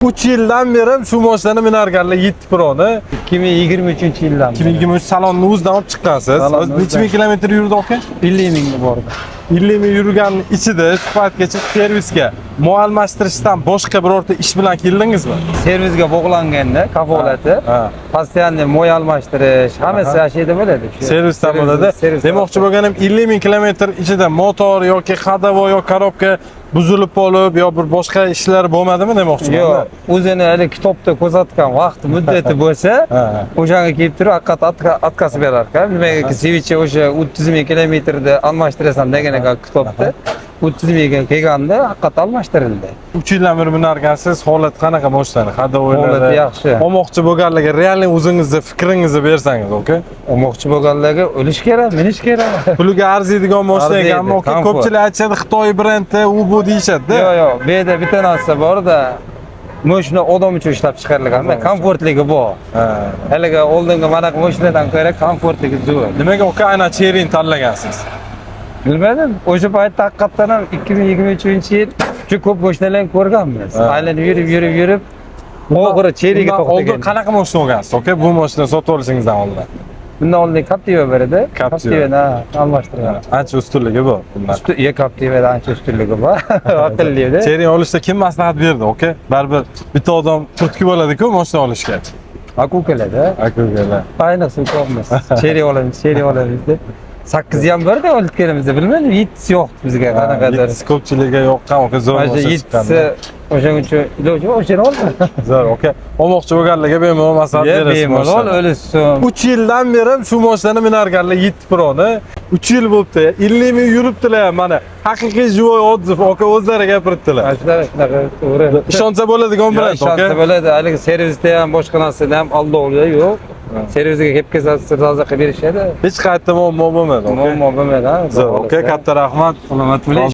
3 yildan beri shu mashinani minarganlar 7 Pro'ni. 2023-yildan. 2023 salonni o'zidan olib chiqqansiz. Necha ming kilometr yurdi aka? 50 ming bordi. 50 ming yurgan ichida shu paytgacha servisga mo almashtirishdan boshqa birorta ish bilan keldingizmi? Servisga bog'langanda kafolati, постоянно moy almashtirish, hammasi ashida bo'ladi. Servisdan bo'ladi. Demoqchi bo'lganim 50 ming kilometr ichida motor yoki ходовой yoki korobka buzilib qolib yo bir boshqa ishlar bo'lmadimi demoqchiman. Yo'q, o'zini hali kitobda ko'rsatgan vaqt muddati bo'lsa, o'shanga kelib turib haqiqat отказ berar ekan. Nimaga seviche o'sha 30 ming kilometrda almashtirasan degan ekan kitobda. 30 mingga kelganda haqiqat almashtirildi. 3 yildan beri minargansiz, holat qanaqa mashina? Ходовойлari Holati yaxshi. Olmoqchi bo'lganlarga realniy o'zingizni fikringizni bersangiz, oka? Olmoqchi bo'lganlarga o'lish kerak, minish kerak. Puliga arziydigan mashina ekanmi, oka? Ko'pchilik aytadi Xitoy brendi, u bu deyishadi-da. Yo'q, bu yerda bitta narsa bor-da. Mashina odam uchun ishlab chiqarilgan, komfortligi bor. Haliga oldingi manaqa mashinadan ko'ra komfortligi zo'r. Nimaga oka aynan Chery'ni tanlagansiz? Bilmadim. O'sha paytda haqiqatan ham 2023-yil juda ko'p mashinalarni ko'rganmiz. Aylanib yurib, oxiri Chery'ga to'xtagan. Oldin qanaqa mashina olgansiz, oka? Bu mashina sotib olishingizdan oldin. Bundan oldin Captiva bor edi. Captiva'ni almashtirgan. Ancha ustunligi bor bundan. Captiva'da ancha ustunligi bor. Aqlli edi. Chery olishda kim maslahat berdi, oka? Baribir bitta odam turtki bo'ladi-ku mashina olishga. Akukalarda. Akukalar. Ayniqsa ko'pmiz. Chery olamiz deb. 8 ham borda olib bilmadim, 7 yo'qdi bizga qanaqadir. 7 ko'pchilikka yoqqan, oka, zo'r bo'lsa chiqqanda. 7 o'shaning uchun iloji o'shani oldi. Zo'r, oka. Olmoqchi bo'lganlarga bemalol maslahat berasiz. Bemalol o'lishsin. 3 yildan beri shu mashinani minarganlar 7 Pro'ni 3 yil bo'libdi. 50 ming yuribdilar mana. Haqiqiy живой отзыв, oka, o'zlari gapiribdilar. Shunaqa to'g'ri. Ishonsa bo'ladigan brend, oka. Ishonsa bo'ladi. Haligi servisda ham boshqa narsada ham aldovlar yo'q. Servisiga kelib kelsa toza qilib berishadi. Hech qayerda muammo bo'lmadi, oka. Muammo bo'lmadi, ha. Zo'r, oka, katta rahmat. Salomat bo'ling.